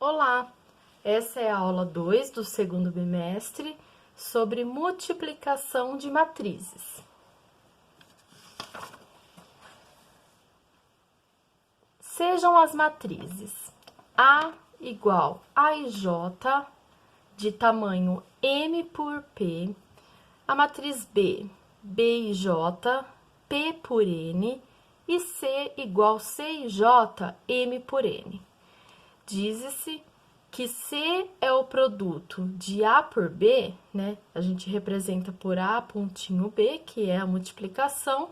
Olá, essa é a aula 2 do segundo bimestre sobre multiplicação de matrizes. Sejam as matrizes A igual a e J de tamanho M por P, a matriz B, B e J, P por N e C igual C e J, M por N. Diz-se que C é o produto de A por B, né? A gente representa por A pontinho B, que é a multiplicação.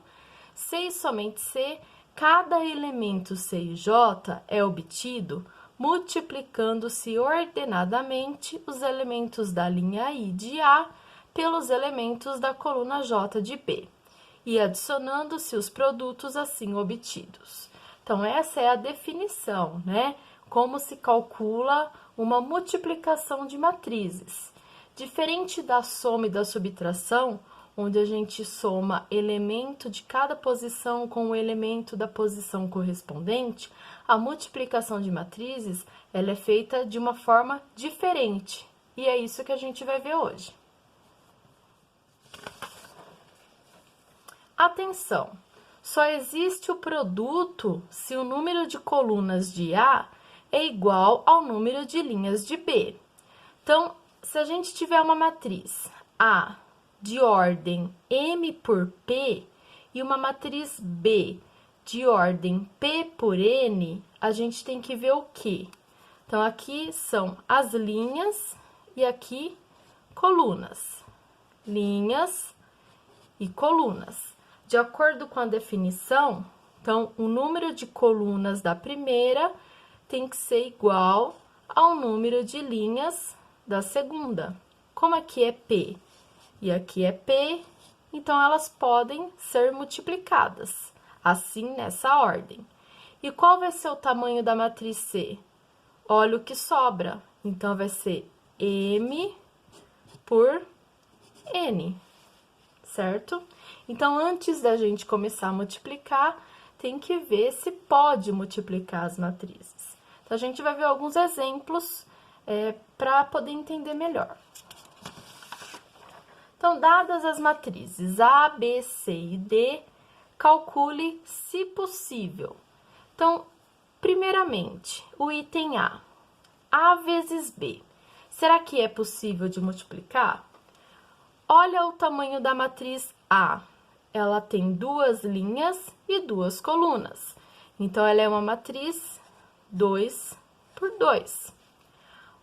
C e somente C, cada elemento C e J é obtido multiplicando-se ordenadamente os elementos da linha I de A pelos elementos da coluna J de B e adicionando-se os produtos assim obtidos. Então, essa é a definição, né? Como se calcula uma multiplicação de matrizes. Diferente da soma e da subtração, onde a gente soma elemento de cada posição com o elemento da posição correspondente, a multiplicação de matrizes ela é feita de uma forma diferente. E é isso que a gente vai ver hoje. Atenção! Só existe o produto se o número de colunas de A é igual ao número de linhas de B. Então, se a gente tiver uma matriz A de ordem M por P e uma matriz B de ordem P por N, a gente tem que ver o quê? Então, aqui são as linhas e aqui colunas. Linhas e colunas. De acordo com a definição, então, o número de colunas da primeira tem que ser igual ao número de linhas da segunda. Como aqui é P e aqui é P, então elas podem ser multiplicadas, assim nessa ordem. E qual vai ser o tamanho da matriz C? Olha o que sobra, então vai ser M por N, certo? Então, antes da gente começar a multiplicar, tem que ver se pode multiplicar as matrizes. Então, a gente vai ver alguns exemplos para poder entender melhor. Então, dadas as matrizes A, B, C e D, calcule se possível. Então, primeiramente, o item A. A vezes B. Será que é possível de multiplicar? Olha o tamanho da matriz A. Ela tem duas linhas e duas colunas. Então, ela é uma matriz 2 por 2.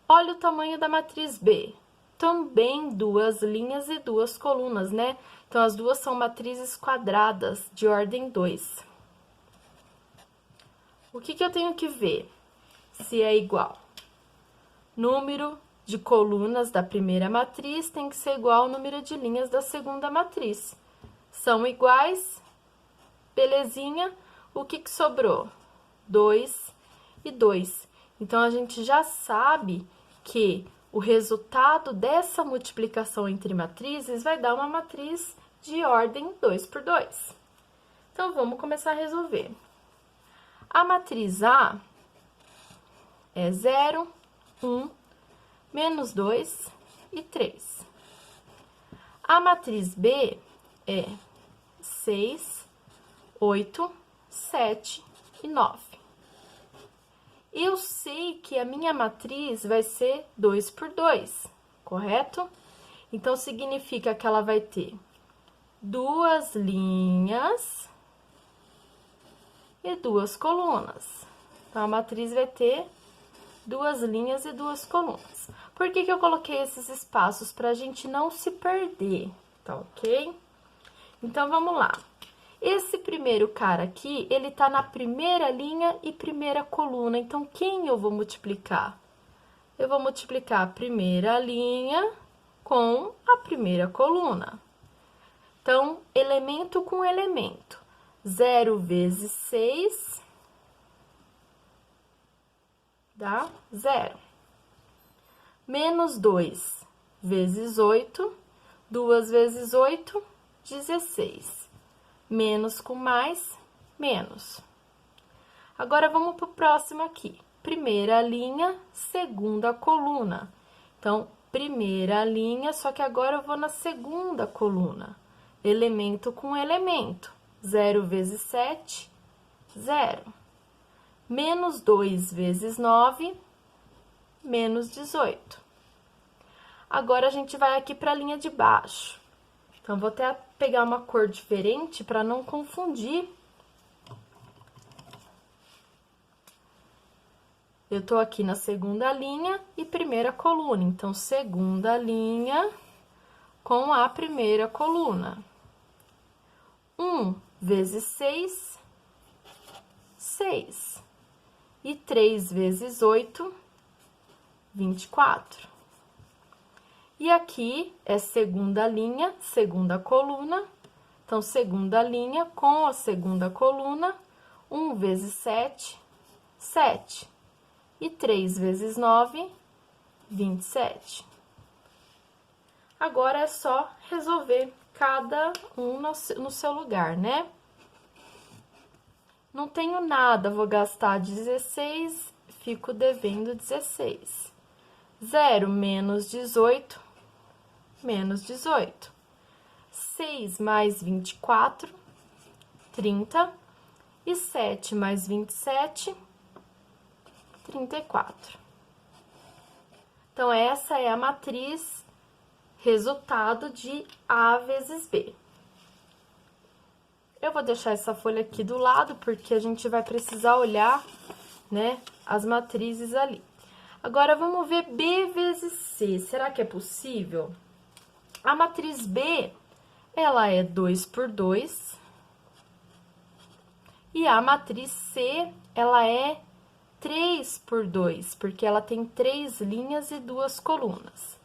Olha o tamanho da matriz B. Também duas linhas e duas colunas, né? Então, as duas são matrizes quadradas de ordem 2. O que eu tenho que ver? Se é igual. Número de colunas da primeira matriz tem que ser igual ao número de linhas da segunda matriz. São iguais, belezinha. O que sobrou? 2 e 2. Então, a gente já sabe que o resultado dessa multiplicação entre matrizes vai dar uma matriz de ordem 2 por 2. Então, vamos começar a resolver. A matriz A é 0, 1, menos 2 e 3. A matriz B é 6, 8, 7 e 9. Eu sei que a minha matriz vai ser 2 por 2, correto? Então, significa que ela vai ter duas linhas e duas colunas. Então, a matriz vai ter duas linhas e duas colunas. Por que eu coloquei esses espaços? Para a gente não se perder, tá ok? Então, vamos lá. Esse primeiro cara aqui, ele tá na primeira linha e primeira coluna. Então, quem eu vou multiplicar? Eu vou multiplicar a primeira linha com a primeira coluna. Então, elemento com elemento. 0 vezes 6 dá 0. Menos 2 vezes 8, 2 vezes 8, 16. Menos com mais, menos. Agora, vamos para o próximo aqui. primeira linha, segunda coluna. Então, primeira linha, só que agora eu vou na segunda coluna. Elemento com elemento. 0 vezes 7, 0. Menos 2 vezes 9, menos 18. Agora, a gente vai aqui para a linha de baixo. Então, vou até pegar uma cor diferente para não confundir. Eu tô aqui na segunda linha e primeira coluna. Então, segunda linha com a primeira coluna. 1 vezes 6, 6. E 3 vezes 8, 24. E aqui é segunda linha, segunda coluna. Então, segunda linha com a segunda coluna. 1 vezes 7, 7. E 3 vezes 9, 27. Agora, é só resolver cada um no seu lugar, né? Não tenho nada, vou gastar 16, fico devendo 16. 0 menos 18, menos 18. 6 mais 24, 30. E 7 mais 27, 34. Então, essa é a matriz resultado de A vezes B. Eu vou deixar essa folha aqui do lado, porque a gente vai precisar olhar, né, as matrizes ali. Agora, vamos ver B vezes C. Será que é possível? A matriz B, ela é 2 por 2. E a matriz C, ela é 3 por 2, porque ela tem 3 linhas e 2 colunas.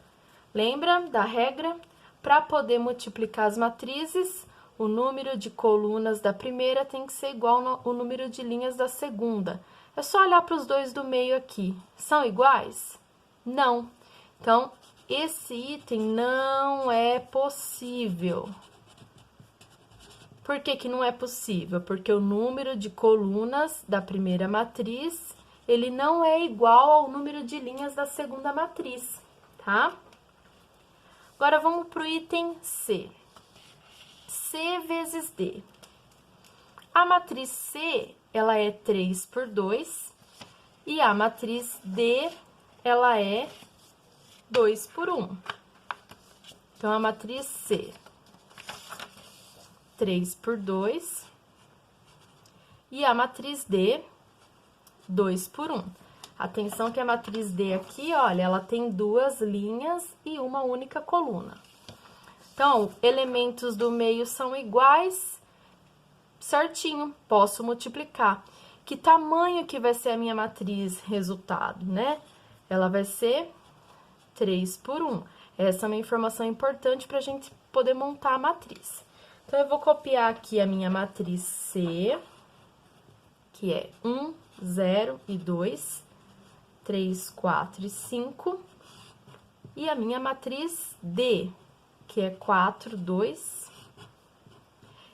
Lembra da regra? Para poder multiplicar as matrizes, o número de colunas da primeira tem que ser igual ao número de linhas da segunda. É só olhar para os dois do meio aqui. São iguais? Não. Então, esse item não é possível. Por que que não é possível? Porque o número de colunas da primeira matriz, ele não é igual ao número de linhas da segunda matriz, tá? Agora, vamos para o item C. C vezes D. A matriz C, ela é 3 por 2. E a matriz D, ela é 2 por 1. Então, a matriz C, 3 por 2. E a matriz D, 2 por 1. Atenção que a matriz D aqui, olha, ela tem 2 linhas e uma única coluna. Então, elementos do meio são iguais, certinho, posso multiplicar. Que tamanho que vai ser a minha matriz resultado, né? Ela vai ser 3 por 1. Essa é uma informação importante para a gente poder montar a matriz. Então, eu vou copiar aqui a minha matriz C, que é 1, 0 e 2, 3, 4 e 5. E a minha matriz D, que é 4, 2.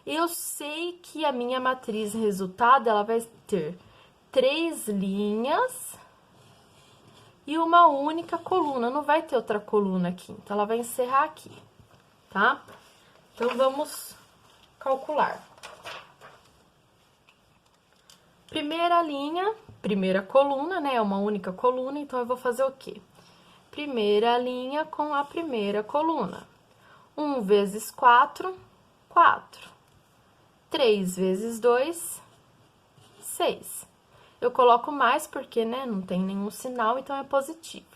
Eu sei que a minha matriz resultado, ela vai ter 3 linhas e uma única coluna. Não vai ter outra coluna aqui, então ela vai encerrar aqui, tá? Então, vamos calcular. Primeira linha, primeira coluna, né? É uma única coluna, então eu vou fazer o quê? Primeira linha com a primeira coluna. 1 vezes 4, 4. 3 vezes 2, 6. Eu coloco mais porque, né, não tem nenhum sinal, então é positivo.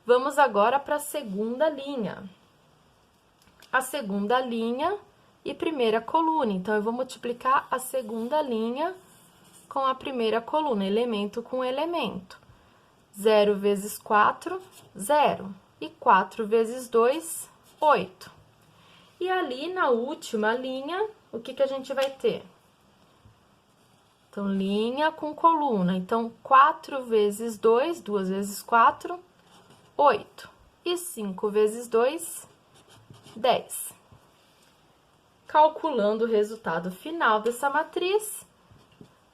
Vamos agora para a segunda linha. A segunda linha e primeira coluna. Então, eu vou multiplicar a segunda linha com a primeira coluna, elemento com elemento. 0 vezes 4, 0. E 4 vezes 2, 8. E ali, na última linha, o que que a gente vai ter? Então, linha com coluna. Então, 4 vezes 2, 2 vezes 4, 8. E 5 vezes 2, 10. Calculando o resultado final dessa matriz,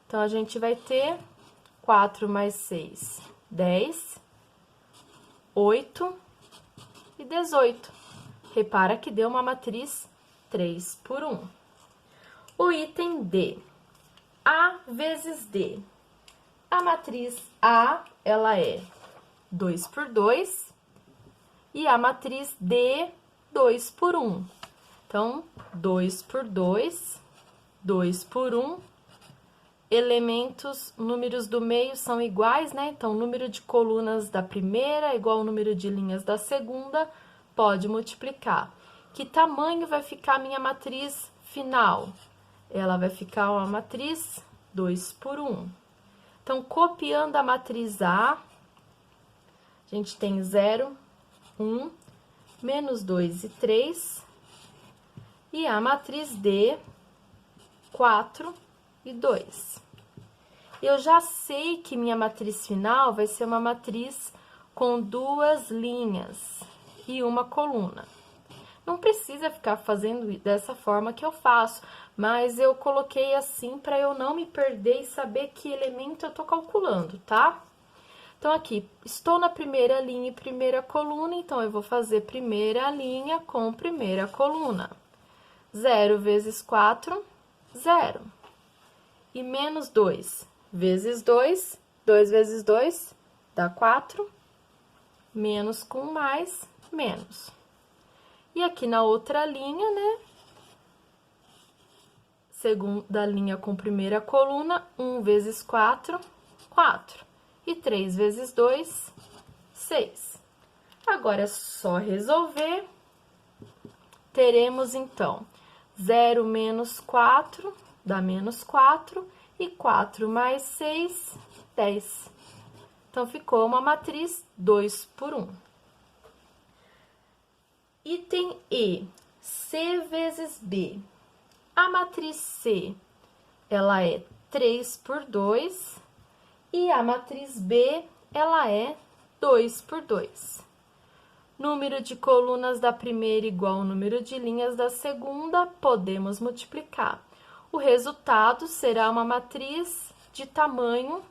então, a gente vai ter 4 mais 6, 10, 8 e 18. Repara que deu uma matriz 3 por 1. O item D, A vezes D. A matriz A, ela é 2 por 2 e a matriz D, 2 por 1. Então, 2 por 2, 2 por 1. Elementos, números do meio são iguais, né? Então, o número de colunas da primeira é igual ao número de linhas da segunda, pode multiplicar. Que tamanho vai ficar a minha matriz final? Ela vai ficar uma matriz 2 por 1. Então, copiando a matriz A, a gente tem 0, 1, menos 2 e 3. E a matriz D, 4 e 2. Eu já sei que minha matriz final vai ser uma matriz com 2 linhas e uma coluna. Não precisa ficar fazendo dessa forma que eu faço, mas eu coloquei assim para eu não me perder e saber que elemento eu tô calculando, tá? Então, aqui, estou na primeira linha e primeira coluna, então eu vou fazer primeira linha com primeira coluna. 0 vezes 4, 0. E menos 2 vezes 2, 2 vezes 2 dá 4. Menos com mais, menos. E aqui na outra linha, né? Segunda linha com primeira coluna, 1 vezes 4, 4. E 3 vezes 2, 6. Agora é só resolver. Teremos, então, 0 menos 4 dá menos 4. E 4 mais 6, 10. Então, ficou uma matriz 2 por 1. Item E, C vezes B. A matriz C, ela é 3 por 2. E a matriz B, ela é 2 por 2. Número de colunas da primeira igual ao número de linhas da segunda, podemos multiplicar. O resultado será uma matriz de tamanho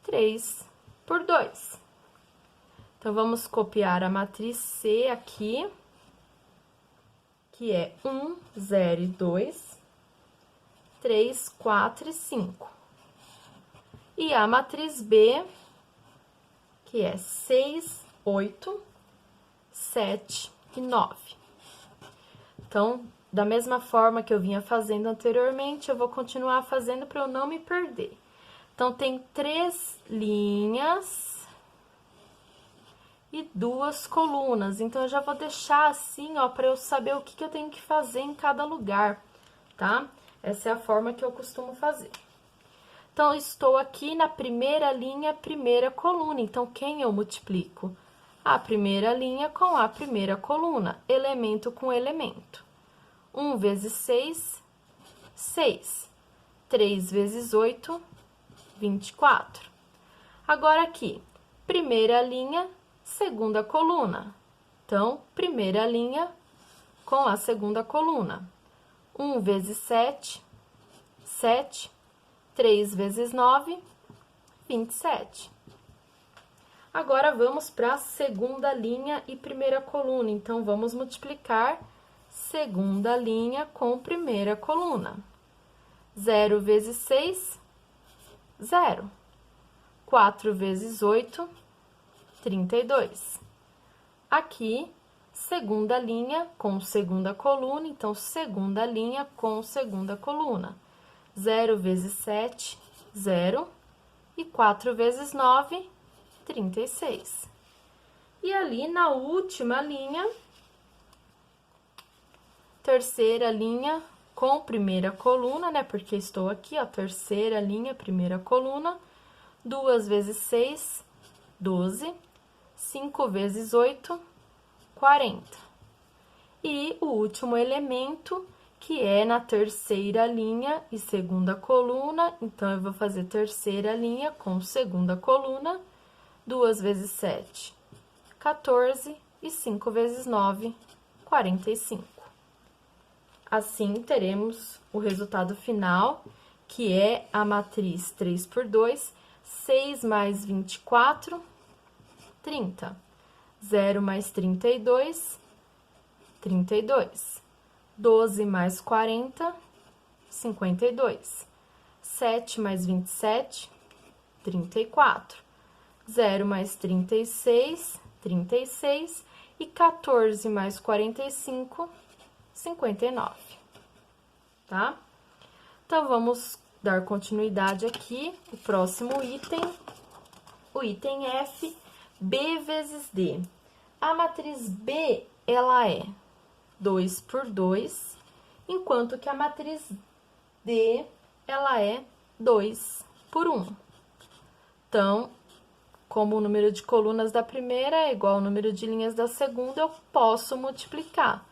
3 por 2. Então, vamos copiar a matriz C aqui, que é 1, 0 e 2, 3, 4 e 5. E a matriz B, que é 6, 8, 7 e 9. Então, da mesma forma que eu vinha fazendo anteriormente, eu vou continuar fazendo para eu não me perder. Então, tem 3 linhas e 2 colunas. Então, eu já vou deixar assim, ó, para eu saber o que eu tenho que fazer em cada lugar, tá? Essa é a forma que eu costumo fazer. Então, eu estou aqui na primeira linha, primeira coluna. Então, quem eu multiplico? A primeira linha com a primeira coluna, elemento com elemento. 1 vezes 6, 6. 3 vezes 8, 24. Agora, aqui, primeira linha, segunda coluna. Então, primeira linha com a segunda coluna. 1 vezes 7, 7. 3 vezes 9, 27. Agora, vamos para a segunda linha e primeira coluna. Então, vamos multiplicar segunda linha com primeira coluna. 0 vezes 6, 0. 4 vezes 8, 32. Aqui, segunda linha com segunda coluna. Então, segunda linha com segunda coluna. 0 vezes 7, 0. E 4 vezes 9, 36. E ali na última linha, terceira linha com primeira coluna, né? Porque estou aqui, ó, terceira linha, primeira coluna. 2 vezes 6, 12. 5 vezes 8, 40. E o último elemento, que é na terceira linha e segunda coluna. Então, eu vou fazer terceira linha com segunda coluna. 2 vezes 7, 14. E 5 vezes 9, 45. Assim, teremos o resultado final, que é a matriz 3 por 2, 6 mais 24, 30. 0 mais 32, 32. 12 mais 40, 52. 7 mais 27, 34. 0 mais 36, 36. E 14 mais 45, 59. Tá? Então, vamos dar continuidade aqui. O próximo item, o item F, B vezes D. A matriz B, ela é 2 por 2, enquanto que a matriz D, ela é 2 por 1. Então, como o número de colunas da primeira é igual ao número de linhas da segunda, eu posso multiplicar.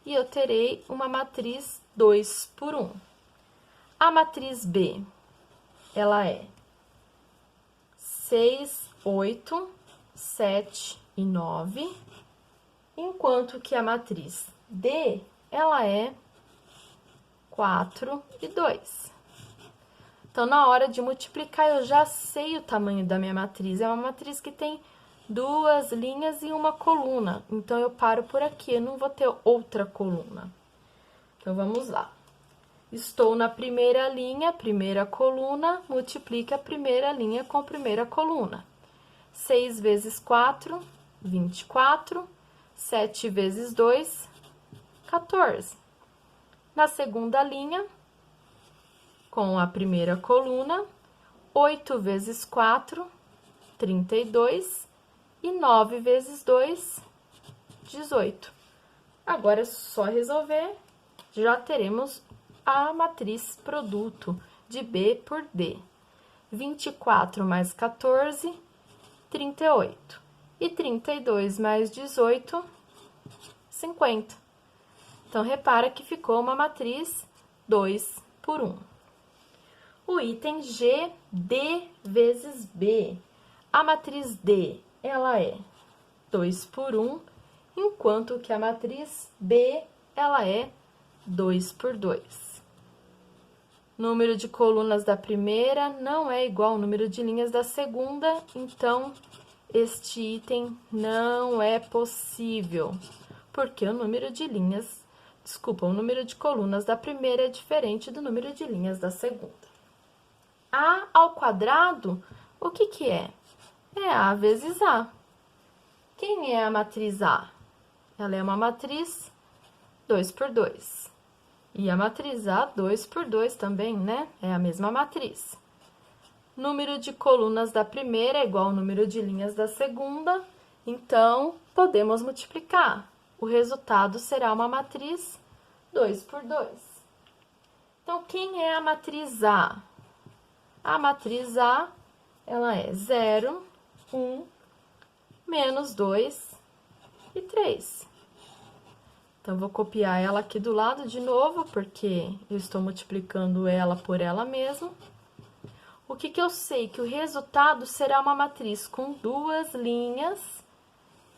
E eu terei uma matriz 2 por 1. A matriz B, ela é 6, 8, 7 e 9, enquanto que a matriz D, ela é 4 e 2. Então, na hora de multiplicar, eu já sei o tamanho da minha matriz. É uma matriz que tem 2 linhas e uma coluna. Então, eu paro por aqui, eu não vou ter outra coluna. Então, vamos lá. Estou na primeira linha, primeira coluna, multiplica a primeira linha com a primeira coluna. 6 vezes 4, 24. 7 vezes 2, 14. Na segunda linha, com a primeira coluna, 8 vezes 4, 32. E 9 vezes 2, 18. Agora é só resolver, já teremos a matriz produto de B por D. 24 mais 14, 38. E 32 mais 18, 50. Então, repara que ficou uma matriz 2 por 1. O item G, D vezes B. A matriz D, ela é 2 por 1, enquanto que a matriz B, ela é 2 por 2. Número de colunas da primeira não é igual ao número de linhas da segunda, então, este item não é possível, porque o número de colunas da primeira é diferente do número de linhas da segunda. A ao quadrado, o que que é? É A vezes A. Quem é a matriz A? Ela é uma matriz 2 por 2. E a matriz A, 2 por 2 também, né? É a mesma matriz. Número de colunas da primeira é igual ao número de linhas da segunda, então, podemos multiplicar. O resultado será uma matriz 2 por 2. Então, quem é a matriz A? A matriz A, ela é 0, 1, menos 2 e 3. Então, vou copiar ela aqui do lado de novo, porque eu estou multiplicando ela por ela mesma. O que que eu sei? Que o resultado será uma matriz com 2 linhas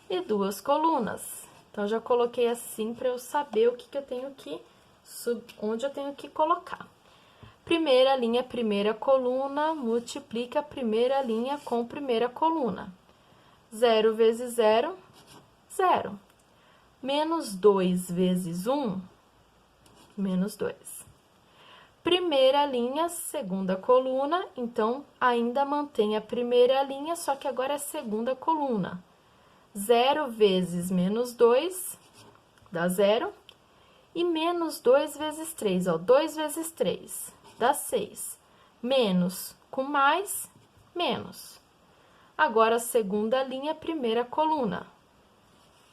e 2 colunas. Então, já coloquei assim para eu saber o que que eu tenho que, onde eu tenho que colocar. Primeira linha, primeira coluna, multiplica a primeira linha com primeira coluna. 0 vezes 0, 0. Menos 2 vezes 1, menos 2. Primeira linha, segunda coluna, então, ainda mantém a primeira linha, só que agora é segunda coluna. 0 vezes menos 2, dá 0. E menos 2 vezes 3, ó, 2 vezes 3, dá 6. Menos com mais, menos. Agora, segunda linha, primeira coluna.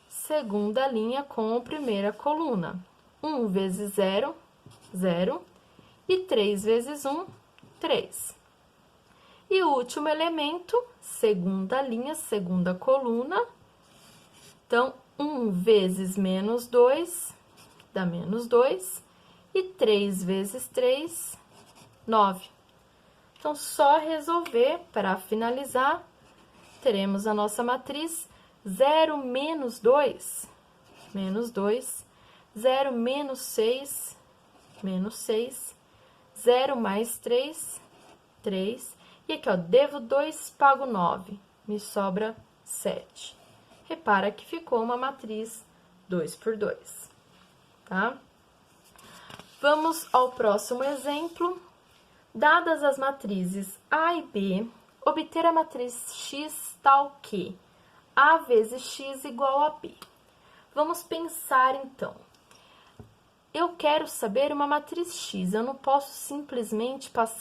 Segunda linha com primeira coluna. 1 vezes 0, 0. E 3 vezes 1, 3. E o último elemento, segunda linha, segunda coluna. Então, 1 vezes menos 2, dá menos 2. E 3 vezes 3, 9. Então, só resolver, para finalizar, teremos a nossa matriz 0 menos 2, menos 2. 0 menos 6, menos 6. 0 mais 3, 3. E aqui, ó, devo 2, pago 9, me sobra 7. Repara que ficou uma matriz 2 por 2, tá? Vamos ao próximo exemplo. Dadas as matrizes A e B, obter a matriz X tal que A vezes X igual a B. Vamos pensar, então. Eu quero saber uma matriz X, eu não posso simplesmente passar